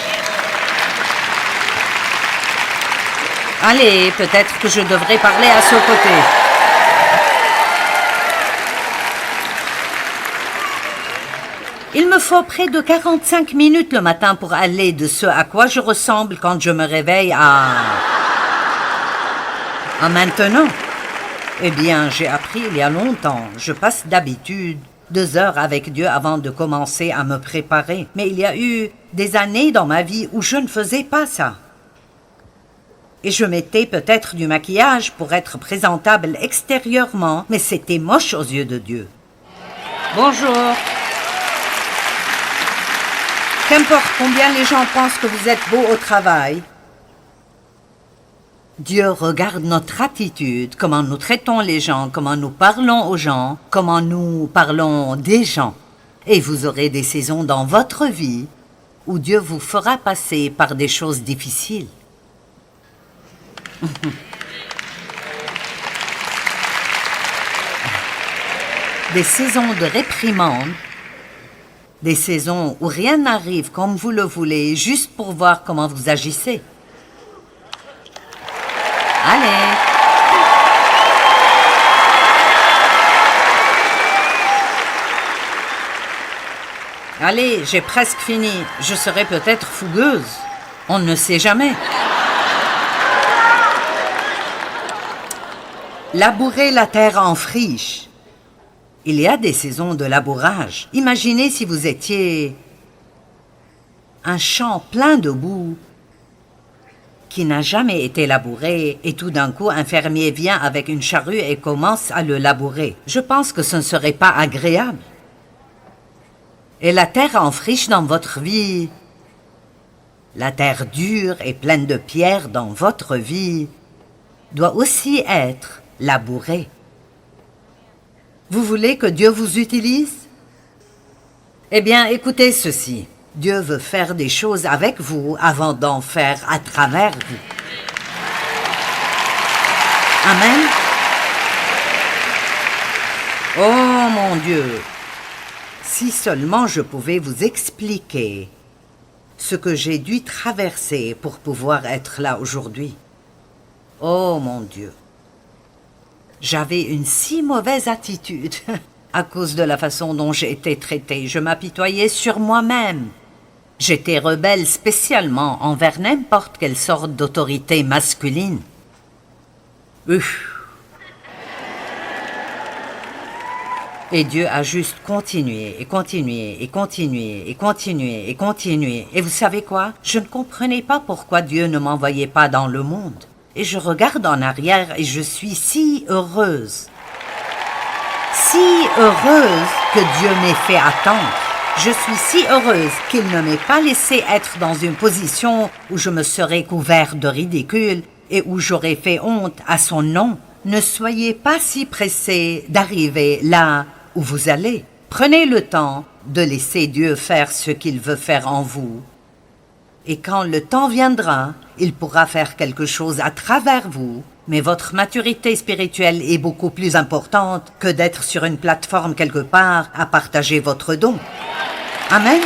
Allez, peut-être que je devrais parler à ce côté. Il me faut près de 45 minutes le matin pour aller de ce à quoi je ressemble quand je me réveille à maintenant. Eh bien, j'ai appris il y a longtemps. Je passe d'habitude 2 heures avec Dieu avant de commencer à me préparer. Mais il y a eu des années dans ma vie où je ne faisais pas ça. Et je mettais peut-être du maquillage pour être présentable extérieurement, mais c'était moche aux yeux de Dieu. Bonjour. Qu'importe combien les gens pensent que vous êtes beau au travail, Dieu regarde notre attitude, comment nous traitons les gens, comment nous parlons aux gens, comment nous parlons des gens. Et vous aurez des saisons dans votre vie où Dieu vous fera passer par des choses difficiles. Des saisons de réprimande, des saisons où rien n'arrive comme vous le voulez, juste pour voir comment vous agissez. Allez. Allez, j'ai presque fini. Je serai peut-être fougueuse. On ne sait jamais. Labourer la terre en friche. Il y a des saisons de labourage. Imaginez si vous étiez un champ plein de boue qui n'a jamais été labouré et tout d'un coup un fermier vient avec une charrue et commence à le labourer. Je pense que ce ne serait pas agréable. Et la terre en friche dans votre vie, la terre dure et pleine de pierres dans votre vie, doit aussi être labourée. Vous voulez que Dieu vous utilise? Eh bien, écoutez ceci. Dieu veut faire des choses avec vous avant d'en faire à travers vous. Amen. Oh mon Dieu, si seulement je pouvais vous expliquer ce que j'ai dû traverser pour pouvoir être là aujourd'hui. Oh mon Dieu. J'avais une si mauvaise attitude à cause de la façon dont j'ai été traitée. Je m'apitoyais sur moi-même. J'étais rebelle spécialement envers n'importe quelle sorte d'autorité masculine. Et Dieu a juste continué et continué et continué et continué et continué. Et vous savez quoi? Je ne comprenais pas pourquoi Dieu ne m'envoyait pas dans le monde. Et je regarde en arrière et je suis si heureuse. Si heureuse que Dieu m'ait fait attendre. Je suis si heureuse qu'il ne m'ait pas laissé être dans une position où je me serais couvert de ridicule et où j'aurais fait honte à son nom. Ne soyez pas si pressés d'arriver là où vous allez. Prenez le temps de laisser Dieu faire ce qu'il veut faire en vous. Et quand le temps viendra, il pourra faire quelque chose à travers vous. Mais votre maturité spirituelle est beaucoup plus importante que d'être sur une plateforme quelque part à partager votre don. Amen.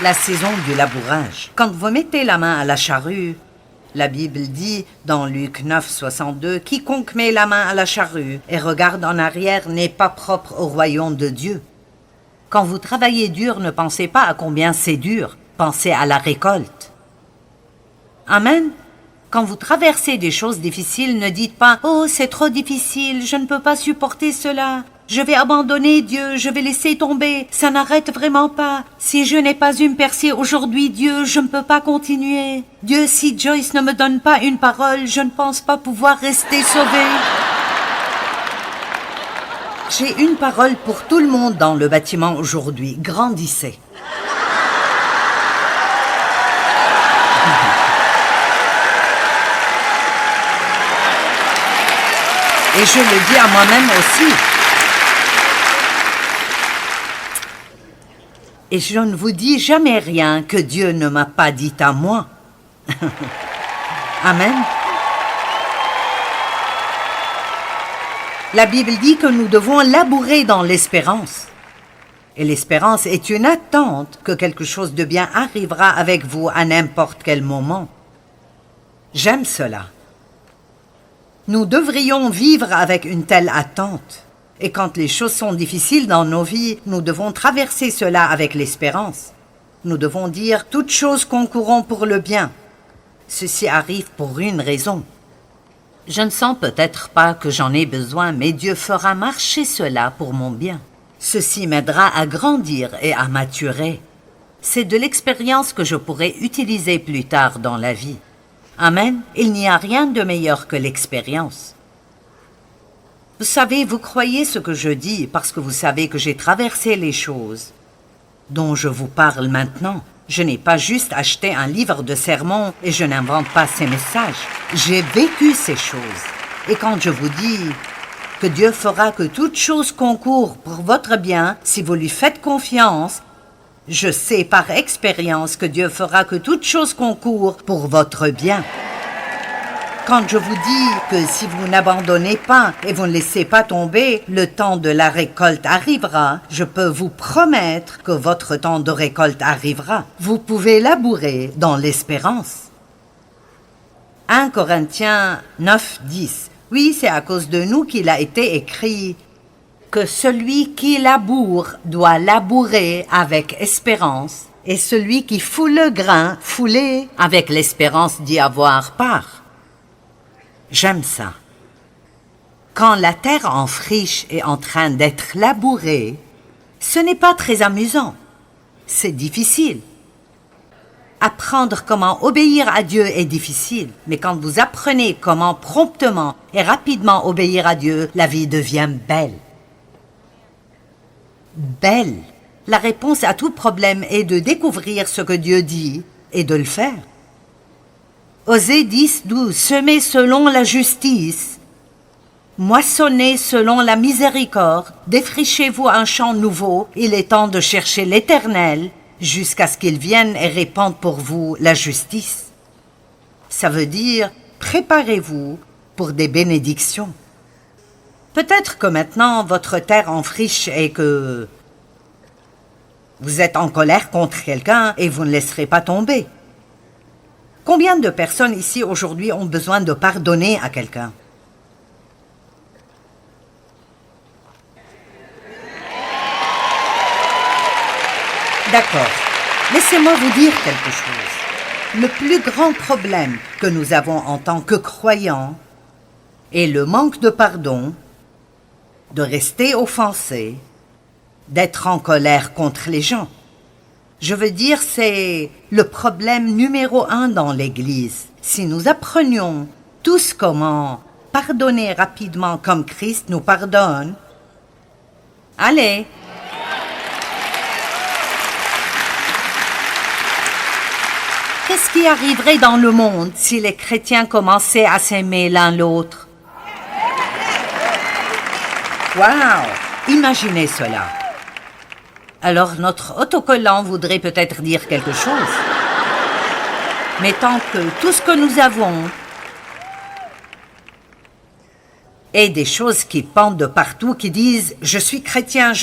La saison du labourage. Quand vous mettez la main à la charrue, la Bible dit dans Luc 9, 62, « Quiconque met la main à la charrue et regarde en arrière n'est pas propre au royaume de Dieu. » Quand vous travaillez dur, ne pensez pas à combien c'est dur, pensez à la récolte. Amen. Quand vous traversez des choses difficiles, ne dites pas « Oh, c'est trop difficile, je ne peux pas supporter cela. Je vais abandonner Dieu, je vais laisser tomber, ça n'arrête vraiment pas. Si je n'ai pas eu me percer aujourd'hui, Dieu, je ne peux pas continuer. Dieu, si Joyce ne me donne pas une parole, je ne pense pas pouvoir rester sauvée. » J'ai une parole pour tout le monde dans le bâtiment aujourd'hui. Grandissez. Et je le dis à moi-même aussi. Et je ne vous dis jamais rien que Dieu ne m'a pas dit à moi. Amen. La Bible dit que nous devons labourer dans l'espérance. Et l'espérance est une attente que quelque chose de bien arrivera avec vous à n'importe quel moment. J'aime cela. Nous devrions vivre avec une telle attente. Et quand les choses sont difficiles dans nos vies, nous devons traverser cela avec l'espérance. Nous devons dire « Toutes choses concourront pour le bien ». Ceci arrive pour une raison. Je ne sens peut-être pas que j'en ai besoin, mais Dieu fera marcher cela pour mon bien. Ceci m'aidera à grandir et à maturer. C'est de l'expérience que je pourrai utiliser plus tard dans la vie. Amen. Il n'y a rien de meilleur que l'expérience. Vous savez, vous croyez ce que je dis parce que vous savez que j'ai traversé les choses dont je vous parle maintenant. Je n'ai pas juste acheté un livre de sermons et je n'invente pas ces messages. J'ai vécu ces choses. Et quand je vous dis que Dieu fera que toute chose concourt pour votre bien si vous lui faites confiance, je sais par expérience que Dieu fera que toute chose concourt pour votre bien. Quand je vous dis que si vous n'abandonnez pas et vous ne laissez pas tomber, le temps de la récolte arrivera, je peux vous promettre que votre temps de récolte arrivera. Vous pouvez labourer dans l'espérance. 1 Corinthiens 9, 10. Oui, c'est à cause de nous qu'il a été écrit que celui qui laboure doit labourer avec espérance, et celui qui foule le grain, fouler avec l'espérance d'y avoir part. J'aime ça. Quand la terre en friche est en train d'être labourée, ce n'est pas très amusant. C'est difficile. Apprendre comment obéir à Dieu est difficile, mais quand vous apprenez comment promptement et rapidement obéir à Dieu, la vie devient belle. Belle. La réponse à tout problème est de découvrir ce que Dieu dit et de le faire. Osée 10, 12. Semez selon la justice, moissonnez selon la miséricorde, défrichez-vous un champ nouveau, il est temps de chercher l'Éternel, jusqu'à ce qu'il vienne et répande pour vous la justice. Ça veut dire, préparez-vous pour des bénédictions. Peut-être que maintenant, votre terre en friche et que vous êtes en colère contre quelqu'un et vous ne laisserez pas tomber. Combien de personnes ici aujourd'hui ont besoin de pardonner à quelqu'un? D'accord. Laissez-moi vous dire quelque chose. Le plus grand problème que nous avons en tant que croyants est le manque de pardon, de rester offensé, d'être en colère contre les gens. Je veux dire, c'est le problème numéro 1 dans l'Église. Si nous apprenions tous comment pardonner rapidement comme Christ nous pardonne, allez. Qu'est-ce qui arriverait dans le monde si les chrétiens commençaient à s'aimer l'un l'autre? Wow! Imaginez cela. Alors notre autocollant voudrait peut-être dire quelque chose. Mais tant que tout ce que nous avons est des choses qui pendent de partout, qui disent « je suis chrétien »,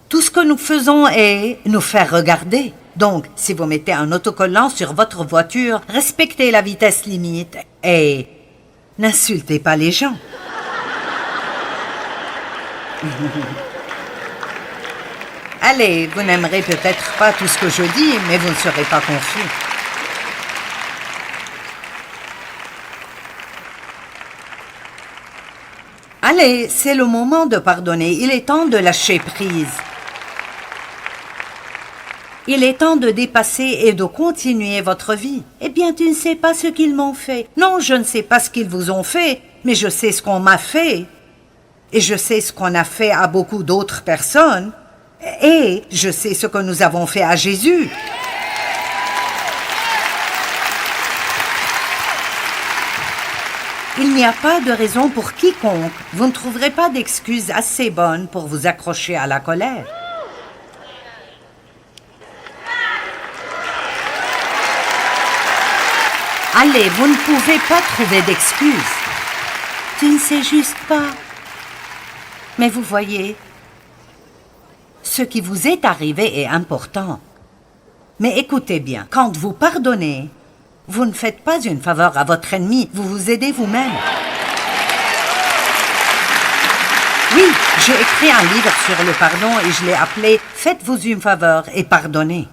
tout ce que nous faisons est nous faire regarder. Donc, si vous mettez un autocollant sur votre voiture, respectez la vitesse limite et n'insultez pas les gens. Allez, vous n'aimerez peut-être pas tout ce que je dis, mais vous ne serez pas confus. Allez, c'est le moment de pardonner. Il est temps de lâcher prise. Il est temps de dépasser et de continuer votre vie. Eh bien, tu ne sais pas ce qu'ils m'ont fait. Non, je ne sais pas ce qu'ils vous ont fait, mais je sais ce qu'on m'a fait. Et je sais ce qu'on a fait à beaucoup d'autres personnes. Et je sais ce que nous avons fait à Jésus. Il n'y a pas de raison pour quiconque. Vous ne trouverez pas d'excuses assez bonnes pour vous accrocher à la colère. Allez, vous ne pouvez pas trouver d'excuses. Tu ne sais juste pas. Mais vous voyez, ce qui vous est arrivé est important. Mais écoutez bien, quand vous pardonnez, vous ne faites pas une faveur à votre ennemi, vous vous aidez vous-même. J'ai écrit un livre sur le pardon et je l'ai appelé « Faites-vous une faveur et pardonnez ».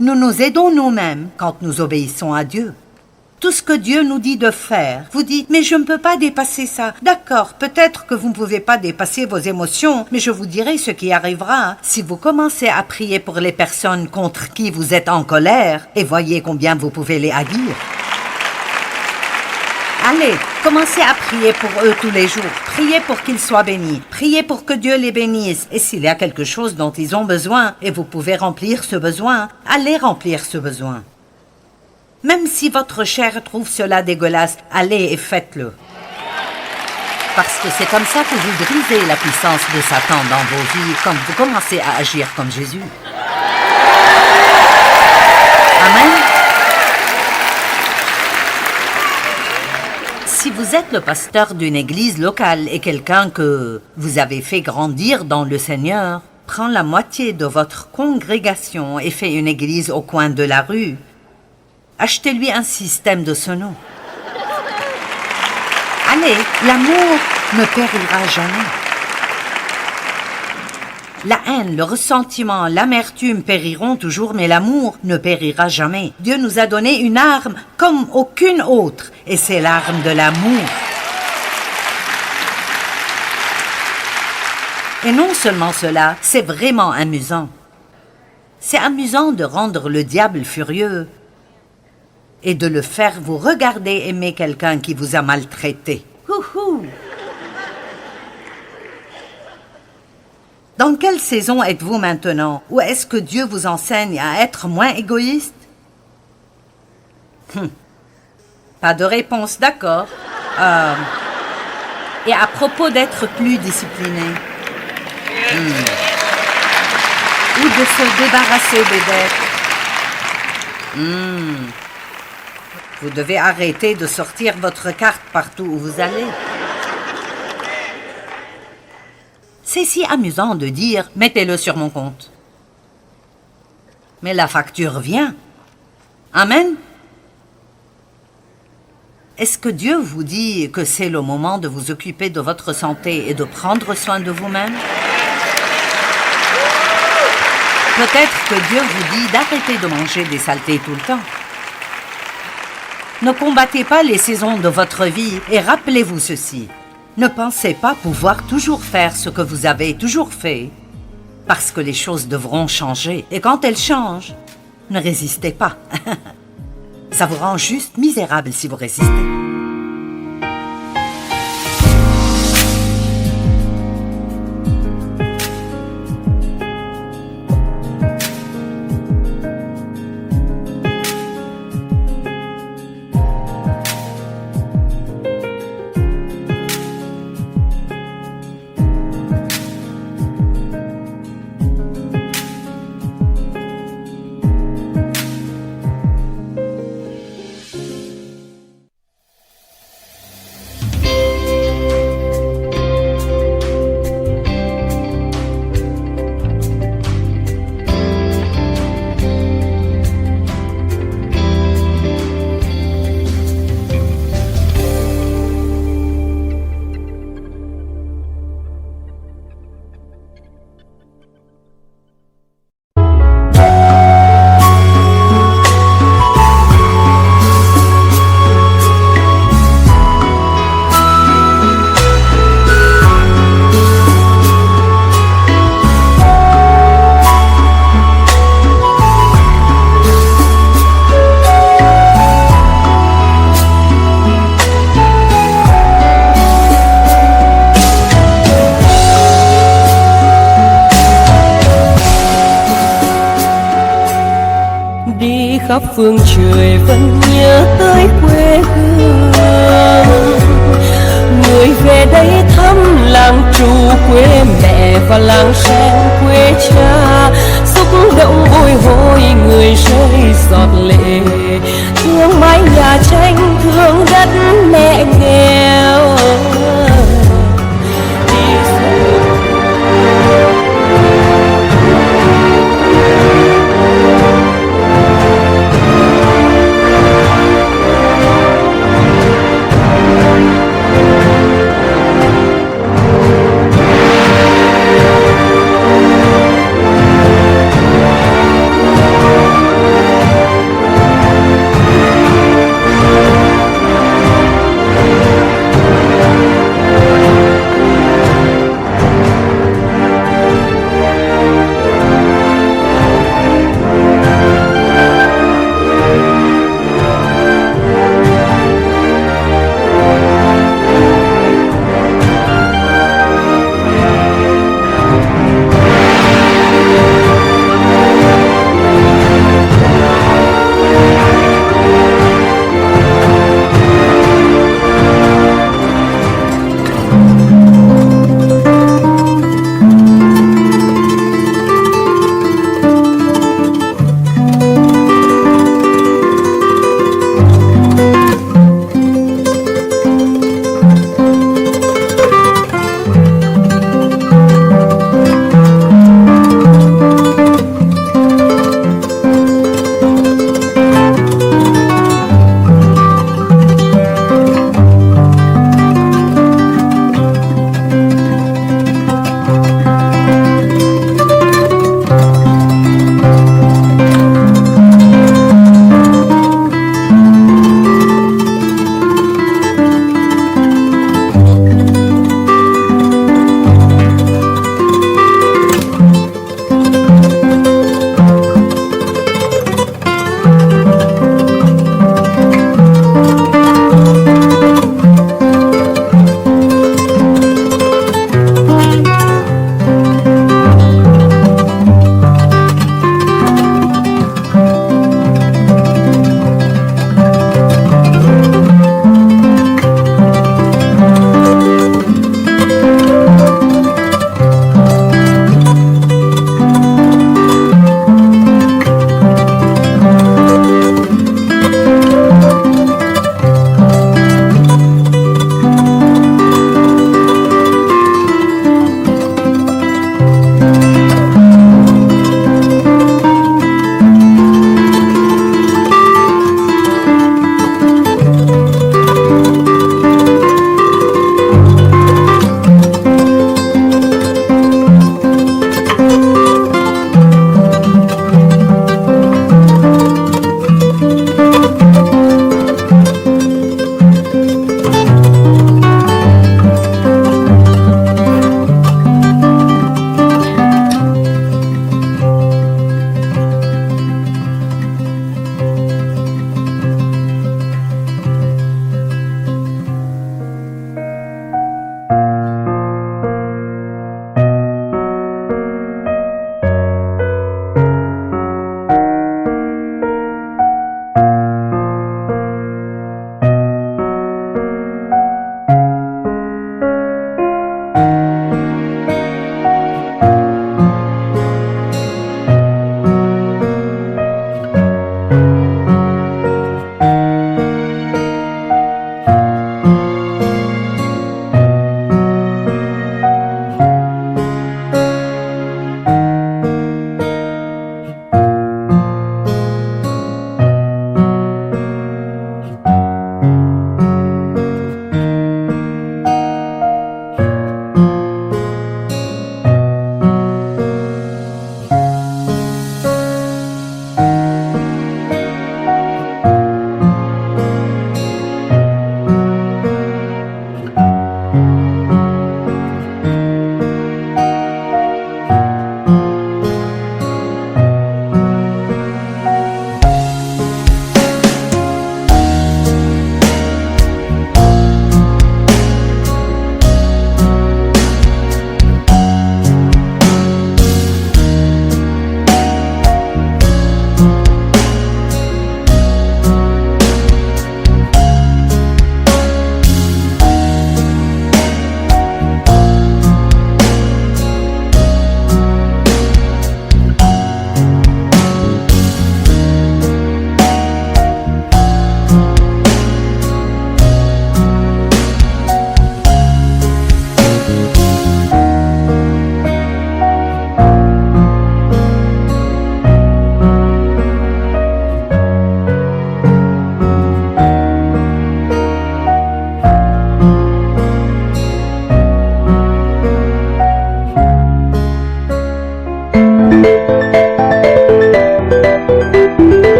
Nous nous aidons nous-mêmes quand nous obéissons à Dieu. Tout ce que Dieu nous dit de faire, vous dites « Mais je ne peux pas dépasser ça. » D'accord, peut-être que vous ne pouvez pas dépasser vos émotions, mais je vous dirai ce qui arrivera si vous commencez à prier pour les personnes contre qui vous êtes en colère et voyez combien vous pouvez les haïr. Allez, commencez à prier pour eux tous les jours. Priez pour qu'ils soient bénis. Priez pour que Dieu les bénisse. Et s'il y a quelque chose dont ils ont besoin et vous pouvez remplir ce besoin, allez remplir ce besoin. Même si votre chair trouve cela dégueulasse, allez et faites-le. Parce que c'est comme ça que vous brisez la puissance de Satan dans vos vies quand vous commencez à agir comme Jésus. Amen. Si vous êtes le pasteur d'une église locale et quelqu'un que vous avez fait grandir dans le Seigneur, prend la moitié de votre congrégation et fait une église au coin de la rue, achetez-lui un système de ce nom. Allez, l'amour ne périra jamais. La haine, le ressentiment, l'amertume périront toujours, mais l'amour ne périra jamais. Dieu nous a donné une arme comme aucune autre, et c'est l'arme de l'amour. Et non seulement cela, c'est vraiment amusant. C'est amusant de rendre le diable furieux et de le faire vous regarder aimer quelqu'un qui vous a maltraité. Houhou! Dans quelle saison êtes-vous maintenant? Ou est-ce que Dieu vous enseigne à être moins égoïste? Pas de réponse, d'accord. Et à propos d'être plus discipliné, ou de se débarrasser des dettes, vous devez arrêter de sortir votre carte partout où vous allez. C'est si amusant de dire « mettez-le sur mon compte ». Mais la facture vient. Amen. Est-ce que Dieu vous dit que c'est le moment de vous occuper de votre santé et de prendre soin de vous-même? Peut-être que Dieu vous dit d'arrêter de manger des saletés tout le temps. Ne combattez pas les saisons de votre vie et rappelez-vous ceci. Ne pensez pas pouvoir toujours faire ce que vous avez toujours fait, parce que les choses devront changer. Et quand elles changent, ne résistez pas. Ça vous rend juste misérable si vous résistez. khắp phương trời vẫn nhớ tới quê hương. Người về đây thăm làng trù quê mẹ và làng sen quê cha, xúc động bồi hồi người rơi giọt lệ, thương mái nhà tranh thương đất mẹ nghèo.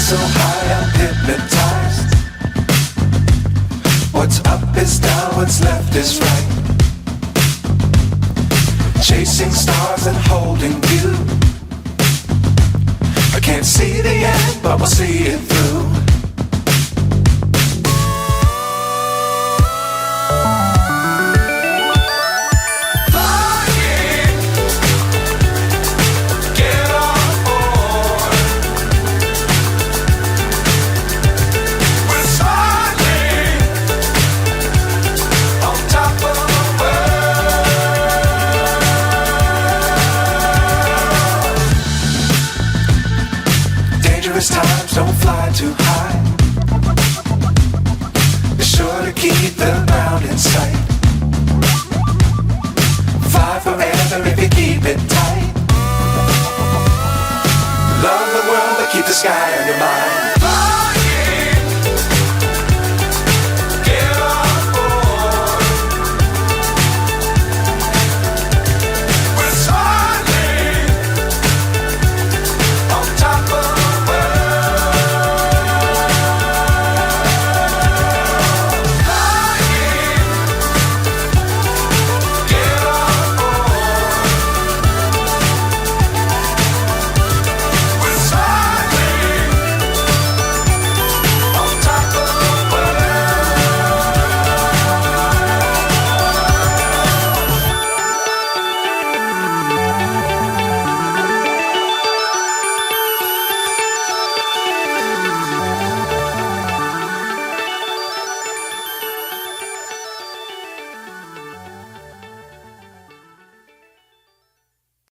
so high I'm hypnotized. What's up is down, what's left is right. Chasing stars and holding you. I can't see the end, but we'll see it through. Times don't fly too high. Be sure to keep the ground in sight. Fly forever if you keep it tight.